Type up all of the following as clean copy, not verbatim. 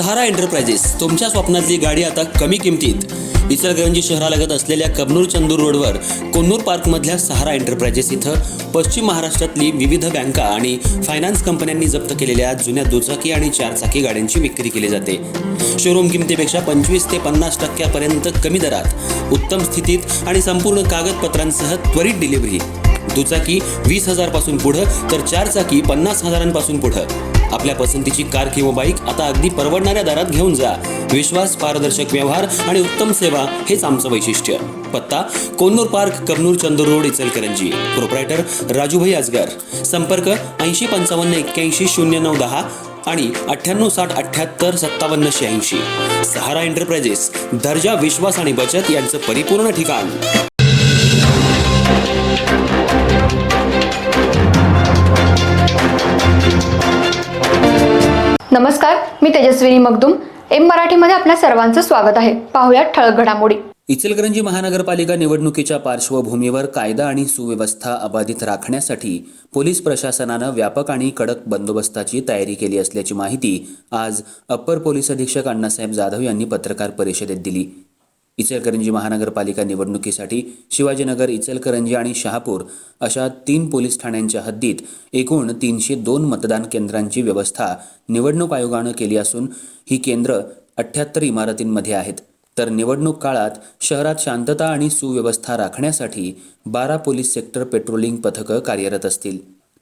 सहारा enterprises तुमच्या स्वप्नातली गाडी आता कमी किमतीत। इचलकरंजी शहरालगत असलेल्या कबनूर चंदूर रोडवर कोन्नूर पार्कमधल्या सहारा एंटरप्राइजेस इथं पश्चिम महाराष्ट्रातली विविध बँका आणि फायनान्स कंपन्यांनी जप्त केलेल्या जुन्या दुचाकी आणि चारचाकी गाड्यांची विक्री केली जाते। शोरूम किमतीपेक्षा 25 ते 50% कमी दरात, उत्तम स्थितीत आणि संपूर्ण कागदपत्रांसह त्वरित डिलिव्हरी। दुचाकी 20,000 पासून पुढे तर चारचाकी 50,000 पासून पुढे। आपल्या पसंतीची कार किंवा बाईक आता अगदी परवडणाऱ्या दरात घेऊन जा। विश्वास, पारदर्शक व्यवहार आणि उत्तम सेवा हेच आमचं वैशिष्ट्य। पत्ता Konnur park, Kabnur Chandur road, Ichalkaranji. Proprietor Rajubhai Ajgar. संपर्क 80 55 81 09 10 आणि 98 60 78 57 86। सहारा एंटरप्राइजेस, दर्जा, विश्वास आणि बचत यांचं परिपूर्ण ठिकाण। नमस्कार, मी तेजस्विनी मगदूम। एम मराठीमध्ये आपल्या सर्वांचं स्वागत आहे। पाहूया ठळक घडामोडी। इचलकरंजी महानगरपालिका निवडणुकीच्या पार्श्वभूमीवर कायदा आणि सुव्यवस्था अबाधित राखण्यासाठी पोलीस प्रशासनानं व्यापक आणि कडक बंदोबस्ताची तयारी केली असल्याची माहिती आज अप्पर पोलीस अधीक्षक अण्णासाहेब जाधव यांनी पत्रकार परिषदेत दिली। इचलकरंजी महानगरपालिका निवडणुकीसाठी शिवाजीनगर, इचलकरंजी आणि शहापूर अशा 3 पोलीस ठाण्यांच्या हद्दीत एकूण 302 मतदान केंद्रांची व्यवस्था निवडणूक आयोगानं केली असून ही केंद्र 78 इमारतींमध्ये आहेत। तर निवडणूक काळात शहरात शांतता आणि सुव्यवस्था राखण्यासाठी 12 पोलीस सेक्टर पेट्रोलिंग पथकं कार्यरत असतील।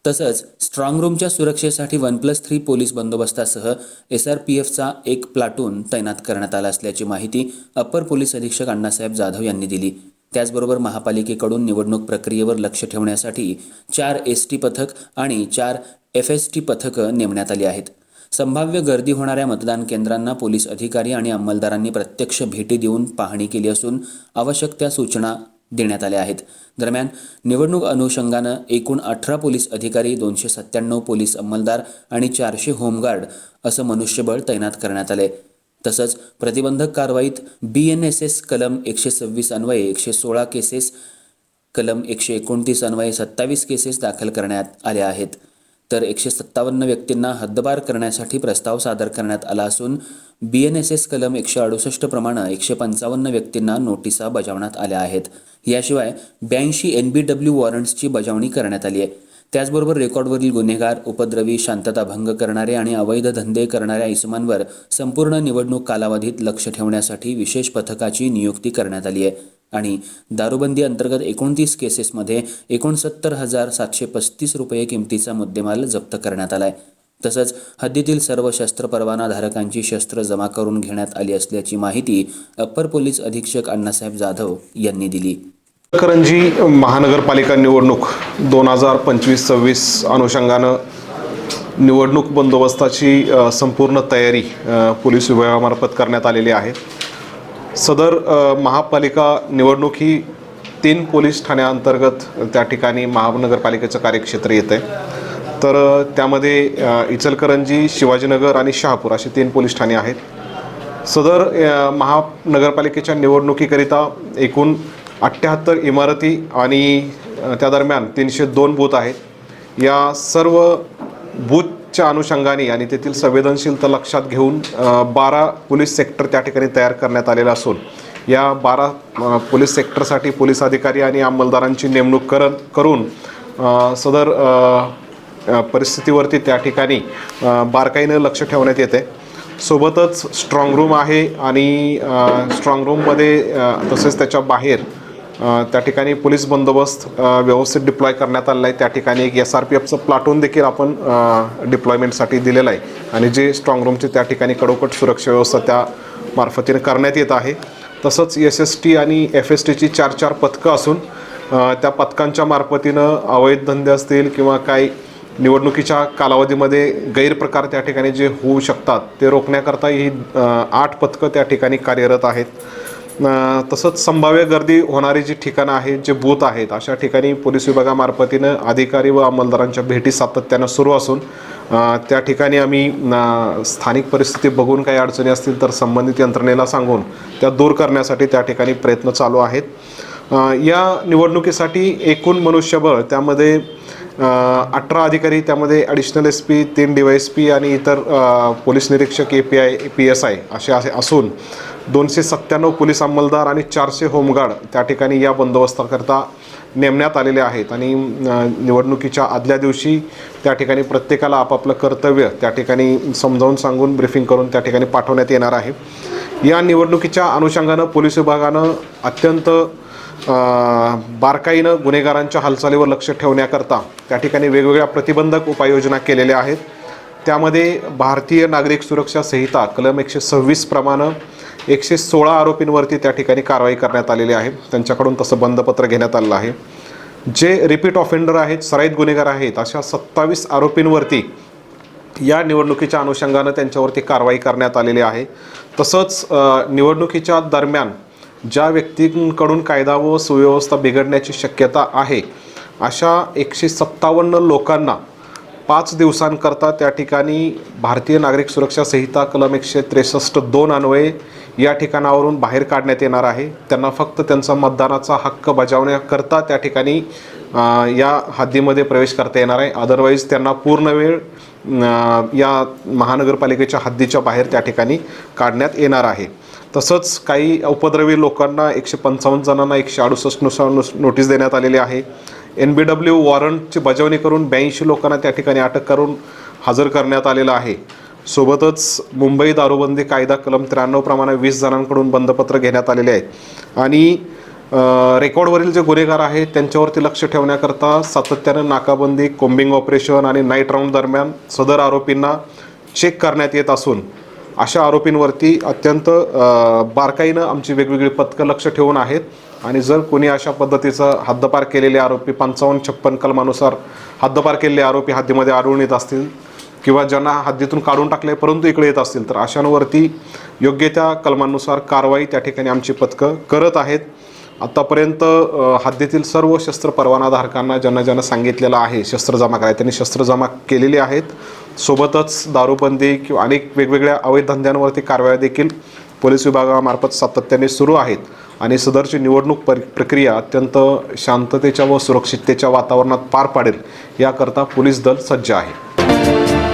तसंच स्ट्रॉंग रूमच्या सुरक्षेसाठी 1+3 पोलीस बंदोबस्तासह SRPFचा एक प्लाटून तैनात करण्यात आला असल्याची माहिती अप्पर पोलीस अधीक्षक अण्णासाहेब जाधव यांनी दिली। त्याचबरोबर महापालिकेकडून निवडणूक प्रक्रियेवर लक्ष ठेवण्यासाठी 4 ST पथक आणि 4 FST पथकं नेमण्यात आली आहेत। संभाव्य गर्दी होणाऱ्या मतदान केंद्रांना पोलीस अधिकारी आणि अंमलदारांनी प्रत्यक्ष भेटी देऊन पाहणी केली असून आवश्यक त्या सूचना देण्यात आल्या आहेत। दरम्यान निवडणूक अनुषंगानं एकूण 18 पोलीस अधिकारी, 297 पोलीस अंमलदार आणि 400 होमगार्ड असं मनुष्यबळ तैनात करण्यात आले। तसंच प्रतिबंधक कारवाईत BNSS कलम 126 अन्वये 116 केसेस, कलम 129 अन्वये 27 केसेस दाखल करण्यात आल्या आहेत। तर 157 व्यक्तींना हद्दपार करण्यासाठी प्रस्ताव सादर करण्यात आला असून BNSS कलम 168 प्रमाणे 155 व्यक्तींना नोटिसा बजावण्यात आल्या आहेत। याशिवाय 82 NBW वॉरंट्सची बजावणी करण्यात आली आहे। त्याचबरोबर रेकॉर्डवरील गुन्हेगार, उपद्रवी, शांतता भंग करणारे आणि अवैध धंदे करणाऱ्या इसमांवर संपूर्ण निवडणूक कालावधीत लक्ष ठेवण्यासाठी विशेष पथकाची नियुक्ती करण्यात आली आहे आणि दारूबंदी अंतर्गत 29 केसेसमध्ये 69,735 रुपये किमतीचा मुद्देमाल जप्त करण्यात आलाय। तसंच हद्दीतील सर्व शस्त्र परवाना धारकांची शस्त्र जमा करून घेण्यात आली असल्याची माहिती अप्पर पोलीस अधीक्षक अण्णासाहेब जाधव यांनी दिली। इचलकरंजी महानगरपालिका निवडणूक 2025-26 अनुषंगानं निवडणूक बंदोबस्ताची संपूर्ण तयारी पोलीस विभागामार्फत करण्यात आलेली आहे। सदर महापालिका निवडणूक ही 3 पोलीस ठाण्यांतर्गत त्या ठिकाणी महानगरपालिकेचं कार्यक्षेत्र येतं आहे। तर त्यामध्ये इचलकरंजी, शिवाजीनगर आणि शहापूर अशी 3 पोलीस ठाणे आहेत। सदर महानगरपालिकेच्या निवडणुकीकरिता एकूण 78 इमारती आणि त्या दरम्यान 302 बूथ आहेत। या सर्व बूथच्या अनुषंगाने आणि तेथील संवेदनशीलता लक्षात घेऊन 12 पोलीस सेक्टर त्या ठिकाणी तयार करण्यात आलेला असून या 12 पोलीस सेक्टरसाठी पोलीस अधिकारी आणि अंमलदारांची नेमणूक करून सदर परिस्थितीवरती त्या ठिकाणी बारकाईनं लक्ष ठेवण्यात येते। सोबतच स्ट्रॉंग रूम आहे आणि स्ट्रॉंग रूममध्ये तसेच त्याच्या बाहेर त्या ठिकाणी पोलीस बंदोबस्त व्यवस्थित डिप्लॉय करण्यात आलेला आहे। त्या ठिकाणी एक SRPFचं प्लाटून देखील आपण डिप्लॉयमेंटसाठी दिलेलं आहे आणि जे स्ट्रॉंग रूमचे त्या ठिकाणी कडोकट सुरक्षा व्यवस्था त्या मार्फतीने करण्यात येत आहे। तसंच SST आणि FSTची 4 पथकं असून त्या पथकांच्या मार्फतीनं अवैध धंदे असतील किंवा काही निवडणुकीच्या कालावधीमध्ये गैरप्रकार त्या ठिकाणी जे होऊ शकतात ते रोखण्याकरता ही 8 पथकं त्या ठिकाणी कार्यरत आहेत। तसंच संभाव्य गर्दी होणारी जी ठिकाणं आहेत, जे बूथ आहेत, अशा ठिकाणी पोलीस विभागामार्फतीनं अधिकारी व अंमलदारांच्या भेटी सातत्यानं सुरू असून त्या ठिकाणी आम्ही स्थानिक परिस्थिती बघून काही अडचणी असतील तर संबंधित यंत्रणेला सांगून त्या दूर करण्यासाठी त्या ठिकाणी प्रयत्न चालू आहेत। या निवडणुकीसाठी एकूण मनुष्यबळ त्यामध्ये 18 अधिकारी, त्यामध्ये ॲडिशनल SP, 3 DYSP आणि इतर पोलीस निरीक्षक, API, PSI असे असून 297 पोलीस अंमलदार आणि 400 होमगार्ड त्या ठिकाणी या बंदोबस्ताकरता नेमण्यात आलेले आहेत. आणि निवडणुकीच्या आदल्या दिवशी त्या ठिकाणी प्रत्येकाला आपापलं कर्तव्य त्या ठिकाणी समजावून सांगून ब्रीफिंग करून त्या ठिकाणी पाठवण्यात येणार आहे. या निवडणुकीच्या अनुषंगानं पोलीस विभागानं अत्यंत बारकाईनं गुन्हेगारांच्या हालचालीवर लक्ष ठेवण्याकरता त्या ठिकाणी वेगवेगळ्या प्रतिबंधक उपाययोजना केलेल्या आहेत. त्यामध्ये भारतीय नागरिक सुरक्षा संहिता कलम 126 प्रमाणे 116 आरोपींवरती त्या ठिकाणी कारवाई करण्यात आलेली आहे. त्यांच्याकडून तसं बंदपत्र घेण्यात आलेलं आहे. जे रिपीट ऑफेंडर आहेत, सराईत गुन्हेगार आहेत, अशा 27 आरोपींवरती या निवडणुकीच्या अनुषंगानं त्यांच्यावरती कारवाई करण्यात आलेली आहे. तसंच निवडणुकीच्या दरम्यान ज्या व्यक्तींकडून कायदा व सुव्यवस्था बिघडण्याची शक्यता आहे अशा 157 लोकांना 5 दिवसांकरता त्या ठिकाणी भारतीय नागरिक सुरक्षा संहिता कलम 163(2) अन्वये या ठिकाणावरून बाहेर काढण्यात येणार आहे. त्यांना फक्त त्यांचा मतदानाचा हक्क बजावण्याकरता त्या ठिकाणी या हद्दीमध्ये प्रवेश करता येणार आहे. अदरवाईज त्यांना पूर्ण वेळ या महानगरपालिकेच्या हद्दीच्या बाहेर त्या ठिकाणी काढण्यात येणार आहे. तसंच काही उपद्रवी लोकांना 155 जणांना 168 नुसार नोटीस देण्यात आलेली आहे. NBW वॉरंटची बजावणी करून 82 लोकांना त्या ठिकाणी अटक करून हजर करण्यात आलेलं आहे. सोबतच मुंबई दारूबंदी कायदा कलम 93 प्रमाणे 20 जणांकडून बंदपत्र घेण्यात आलेले आहेत. आणि रेकॉर्डवरील जे गुन्हेगार आहेत त्यांच्यावरती लक्ष ठेवण्याकरता सातत्यानं नाकाबंदी, कोम्बिंग ऑपरेशन आणि नाईट राऊंड दरम्यान सदर आरोपींना चेक करण्यात येत असून अशा आरोपींवरती अत्यंत बारकाईनं आमची वेगवेगळी पथकं लक्ष ठेवून आहेत. आणि जर कोणी अशा पद्धतीचं हद्दपार केलेले आरोपी 55-56 कलमानुसार हद्दपार केलेले आरोपी हद्दीमध्ये आढळून येत असतील किंवा ज्यांना हद्दीतून काढून टाकले परंतु इकडे येत असतील तर अशांवरती योग्य त्या कलमांनुसार कारवाई त्या ठिकाणी आमची पथकं करत आहेत. आत्तापर्यंत हद्दीतील सर्व शस्त्र परवानाधारकांना ज्यांना सांगितलेलं आहे शस्त्र जमा करायला त्यांनी शस्त्र जमा केलेली आहेत. सोबतच दारूबंदी किंवा अनेक वेगवेगळ्या अवैध धंद्यांवरती कारवाया देखील पोलीस विभागामार्फत सातत्याने सुरू आहेत. आणि सदरची निवडणूक प्रक्रिया अत्यंत शांततेच्या व सुरक्षिततेच्या वातावरणात पार पाडेल याकरता पोलीस दल सज्ज आहे.